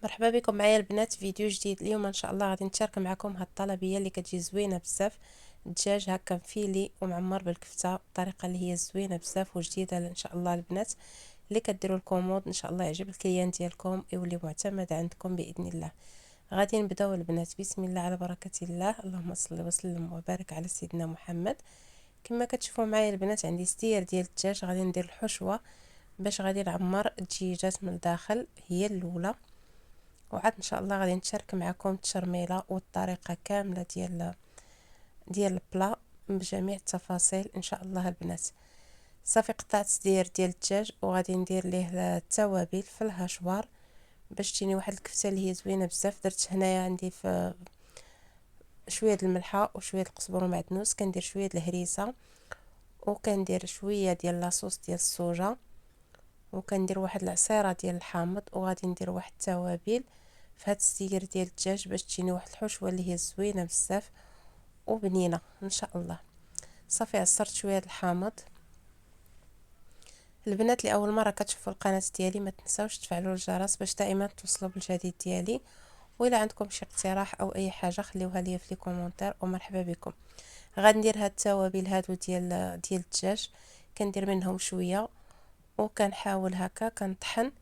مرحبا بكم معايا البنات في فيديو جديد. اليوم ان شاء الله غادي نشارك معكم هاد الطلبيه اللي كتجي زوينه بزاف. الدجاج هكا مفيلي ومعمر بالكفته بطريقه اللي هي زوينه بزاف وجديده ان شاء الله البنات. اللي كديروا الكوموند ان شاء الله يعجب الكليان ديالكم يولي معتمد عندكم باذن الله. غادي نبداو البنات، بسم الله على بركه الله، اللهم صل وسلم وبارك على سيدنا محمد. كما كتشوفوا معايا البنات عندي ستير ديال الدجاج، غادي ندير الحشوه باش غادي نعمر الدجاجات من الداخل هي الاولى، وعاد ان شاء الله غادي نشارك معكم التشرميله والطريقه كامله ديال البلا بجميع التفاصيل ان شاء الله البنات. صافي قطعت صدير ديال الدجاج وغادي ندير ليه التوابل في الهشوار باش تجيني واحد الكفته اللي هي زوينه بزاف. درت هنايا عندي في شويه د الملحه وشويه القزبر ومعدنوس، كندير شويه د الهريسه، وكندير شويه ديال لاصوص ديال الصوجه، وكندير واحد العصيره ديال الحامض، وغادي ندير واحد التوابل في هاد السير ديال الدجاج باش تجيني واحد الحشوه اللي هي زوينه بزاف وبنينه ان شاء الله. صافي عصرت شويه الحامض. البنات اللي اول مره كتشوفوا القناه ديالي ما تنساوش تفعلوا الجرس باش دائما توصلوا بالجديد ديالي، وإلا عندكم شي اقتراح او اي حاجه خليوها لي في لي كومونتير ومرحبا بكم. غندير هاد التوابل هادو ديال الدجاج، كندير منهم شويه وكنحاول هكا كنطحن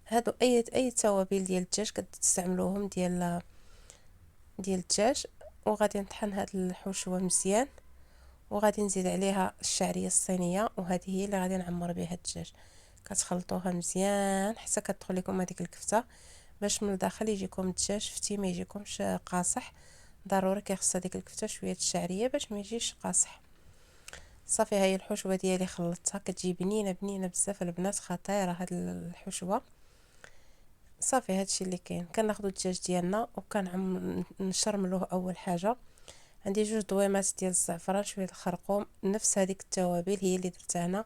هادو اي توابل ديال الدجاج كتستعملوهم ديال الدجاج. وغادي نطحن هاد الحشوه مزيان، وغادي نزيد عليها الشعريه الصينيه، وهذه هي اللي غادي نعمر بها الدجاج. كتخلطوها مزيان حتى كتدخل لكم هذيك الكفته باش من الداخل يجيكم الدجاج فتي ما يجيكمش قاصح. ضروري كيخص هذيك الكفته شويه الشعريه باش ما يجيش قاصح. صافي هاي الحشوه ديالي خلطتها، كتجي بنينه بنينه بزاف البنات، خطيره هاد الحشوه. صافي هادشي اللي كاين. كناخذوا الدجاج ديالنا نشرملوه. اول حاجه عندي جوج دويمات ديال الزعفران، شويه الخرقوم، نفس هذيك التوابل هي اللي درتها هنا.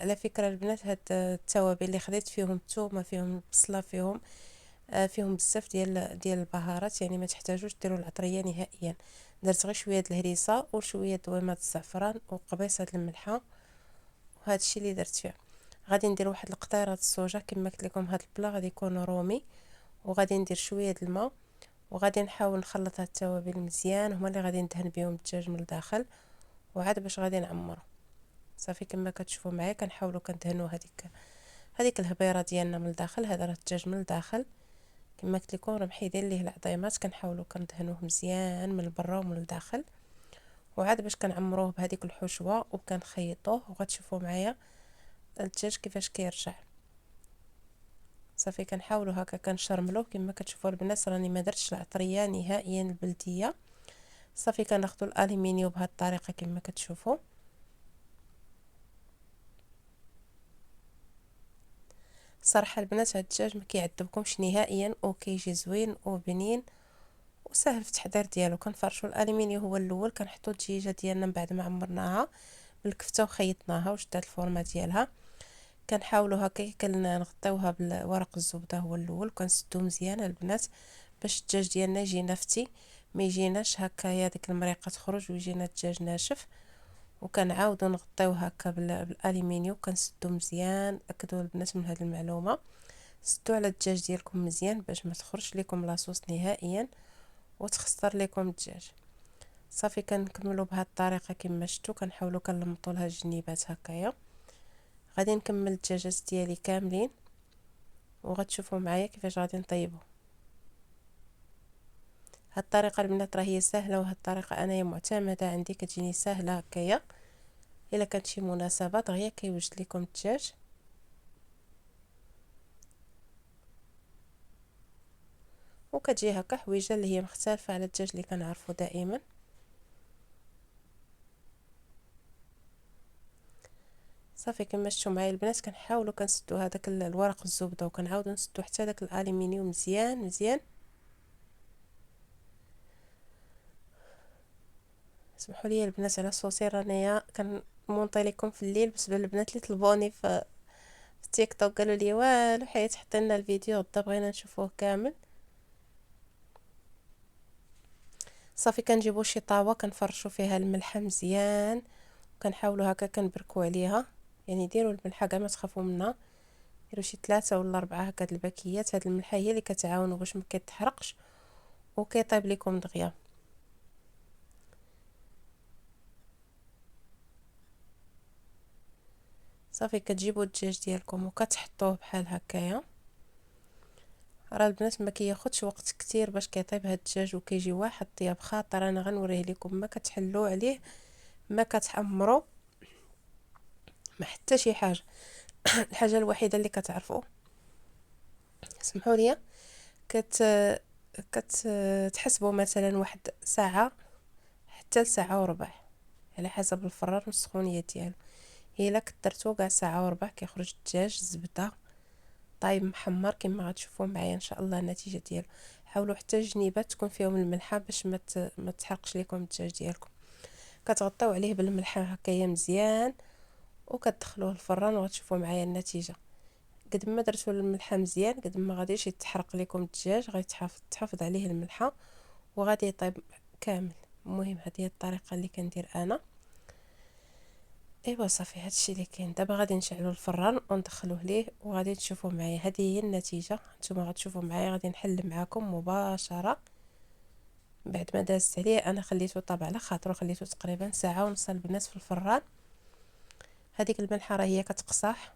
على فكره البنات هاد التوابل اللي خديت فيهم الثومه فيهم البصله فيهم بزاف ديال البهارات، يعني ما تحتاجوش ديروا العطريه نهائيا. درت غير شويه الهريسه وشويه دويمات الزعفران وقبيصه الملحه، وهذا الشيء اللي درت فيه. غادي ندير واحد القطيره الصوجه كما قلت لكم، هاد البلا غادي يكون رومي، وغادي ندير شويه الماء، وغادي نحاول نخلط هاد التوابل مزيان، هما اللي غادي ندهن بهم الدجاج من الداخل وعاد باش غادي نعمرو. صافي كما كتشوفوا معايا كنحاولوا كندهنوا هذيك الهبيره ديالنا من الداخل. هذا راه الدجاج من الداخل كما قلت لكم، راه محيدين ليه العظيمات، كنحاولوا كندهنوه مزيان من البرا ومن الداخل، وعاد باش كنعمروه بهذيك الحشوه وكنخيطوه. وغتشوفوا معايا الدجاج كيفاش كيرجع. صافي كنحاولوا هكا كنشرملوه كما كتشوفوا البنات، راني ما درتش العطريه نهائيا البلديه. صافي كناخذوا الالومنيوم بهذه الطريقه كما كتشوفوا. صراحه البنات هاد الدجاج ما كيعذبكمش نهائيا وكيجي زوين وبنين وسهل في التحضير ديالو. كنفرشوا الالومنيوم هو الاول، كنحطوا الدجاجه ديالنا من بعد ما عمرناها بالكفته وخيطناها وشدات الفورمه ديالها. كنحاولوا هكا كنغطيوها بالورق الزبده هو الاول، وكنسدو مزيان البنات باش الدجاج ديالنا يجي نفتي، ما يجيناش هكايا ديك المريقه تخرج ويجينا الدجاج ناشف. وكنعاودوا نغطيوه هكا بالالومنيوم وكنسدو مزيان. اكدوا البنات من هذه المعلومه، سدوا على الدجاج ديالكم مزيان باش ما تخرجش لكم لاصوص نهائيا وتخسر لكم الدجاج. صافي كنكملوا بهذه الطريقه كما شفتوا، كنحاولوا كنلمطوا لها الجنيبات هكايا. غادي نكمل الدجاجات ديالي كاملين وغتشوفوا معايا كيفاش غادي نطيبو. هاد الطريقه البنات راه هي سهله، وهاد الطريقه انايا معتمده عندي، كتجيني سهله هكايا. الا كانت شي مناسبه دغيا كيوجد لكم الدجاج. وكتجي هكا حويجه اللي هي مختلفه على الدجاج اللي كنعرفو دائما. صافي كما شفتوا معايا البنات كنحاولوا كنسدوا هذاك الورق الزبده وكنعاودوا نسدوا حتى داك الالومنيوم مزيان مزيان. سمحوا لي البنات على صوتي، رانيا كنمونطي لكم في الليل بالنسبه للبنات اللي طلبوني في تيك توك، قالوا لي والو حيت حطي لنا الفيديو غدا بغينا نشوفوه كامل. صافي كنجيبوا شي طاوه كنفرشوا فيها الملحه مزيان، وكنحاولوا هكا كنبركوا عليها، يعني ديروا الملحه كاع ما تخافوا منها. ديروا شي 3 ولا 4 هكا د الباكيات. هاد الملحه هي اللي كتعاونوا باش ما كيتحرقش وكيطيب لكم دغيا. صافي كتجيبوا الدجاج ديالكم وكتحطوه بحال هكايا. راه البنات ما كياخذش وقت كتير باش كيطيب هاد الدجاج وكيجي واحد الطياب خاطر. انا غنوريه لكم، ما كتحلوا عليه، ما كتحمروا، ما حتى شي حاجه. الحاجه الوحيده اللي كتعرفوا، سمحوا لي، كت تحسبوا مثلا واحد ساعه حتى لساعه وربع على حسب الفران والسخونيه ديالو. الا كثرتو كاع ساعه وربع كيخرج الدجاج زبده طايب محمر كما غتشوفوا معايا ان شاء الله النتيجه ديالو. حاولوا حتى الجنيبات تكون فيهم الملحه باش ما تحرقش لكم الدجاج ديالكم. كتغطيو عليه بالملحه هكايا مزيان وكتدخلوه الفران وغتشوفوا معايا النتيجه. قد ما درتوا الملحه مزيان قد ما غاديش يتحرق لكم الدجاج، تحافظ عليه الملحه وغادي يطيب كامل. المهم هذه هي الطريقه اللي كندير انا. ايوا صافي هادشي اللي كاين. دابا غادي نشعلوا الفران وندخلوه ليه وغادي تشوفوا معايا. هذه هي النتيجه، نتوما غتشوفوا معايا. غادي نحل معكم مباشره بعد ما دازت عليه. انا خليته طاب على خاطرو، خليته تقريبا ساعه ونص البنات في الفران. هذيك الملحه راه هي كتقصح،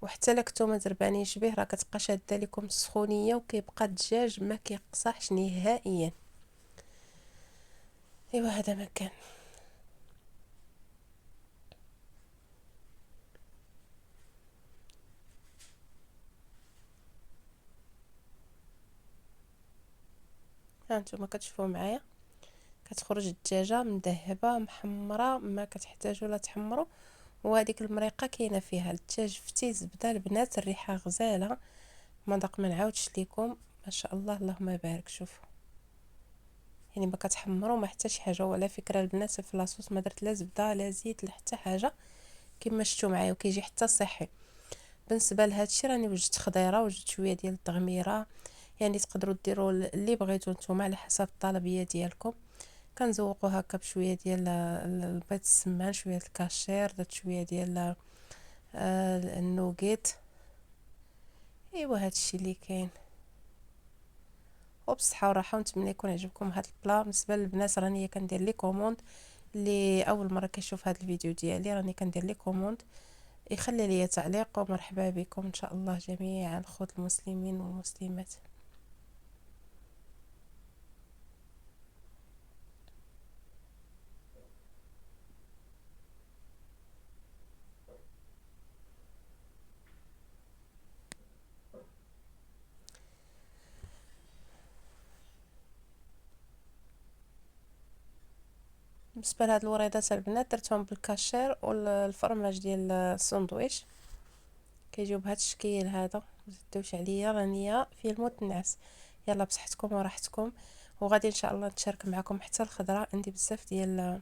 وحتى لكتو ما دربانيش به راه كتبقى شاده لكم السخونيه وكيبقى الدجاج ما كيقصحش نهائيا. ايوا هذا ما كان. ها نتوما كتشوفوا معايا كتخرج الدجاجه مذهبه محمره، ما كتحتاجوا لا تحمروا. وهذيك المريقه كاينه فيها الدجاج فتي زبده البنات، الريحه غزاله. مذاق ما نعاودش لكم، ما شاء الله اللهم بارك. شوفوا يعني ما كتحمروا ما حتى شي حاجه. وعلى فكره البنات في لاصوص ما درت لا زبده لا زيت لا حتى حاجه كما شفتوا معايا، وكيجي حتى صحي. بالنسبه لهذا الشيء راني وجدت خضيره، وجدت شويه ديال التغميره، يعني تقدروا ديروا اللي بغيتوا نتوما على حسب الطلبيه ديالكم. كنزوقوا هكا بشويه ديال البيض السمان، شويه الكاشير، درت شويه ديال النوغيت. ايوا هادشي اللي كاين. وبصحه وراحه، ونتمنى يكون عجبكم هذا البلا. بالنسبه للبنات راني كندير لي كوموند، اللي اول مره كيشوف هذا الفيديو ديالي راني كندير لي كوموند يخلي لي تعليق. ومرحبا بكم ان شاء الله جميعا اخوات المسلمين والمسلمات. بالنسبه لهاد الوريضات البنات درتهم بالكاشير والفرماج ديال الساندويتش، كيجيو بهذا الشكل هذا. مزدوش عليا رانيه في الموت النعاس. يلا بصحتكم وراحتكم. وغادي ان شاء الله نتشارك معكم حتى الخضره. عندي بزاف ديال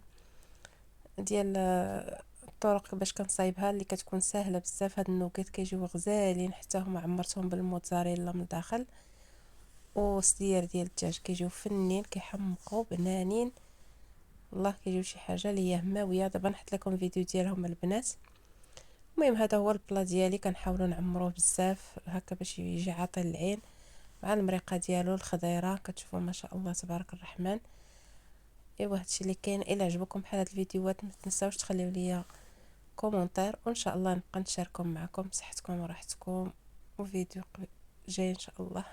الطرق باش كنصايبها اللي كتكون سهله بزاف. هاد النوغيت كيجيو غزالين حتى هما عمرتهم بالموتزاريلا من الداخل. وصدير ديال الدجاج كيجيو فنين كيحمقوا بنانين والله، كيجيو شي حاجه اللي هي هماويه. دابا نحط لكم فيديو ديالهم البنات. المهم هذا هو البلا ديالي، كنحاولوا نعمروه بزاف هكا باش يجي عاطي العين مع المريقه ديالو الخضيره. كتشوفوا ما شاء الله تبارك الرحمن. ايوا هادشي اللي كاين. الا عجبكم بحال هاد الفيديوهات ما تنساوش تخليو ليا كومونتير، وان شاء الله نبقى نشاركهم معكم. بصحتكم وراحتكم، وفيديو جاي ان شاء الله.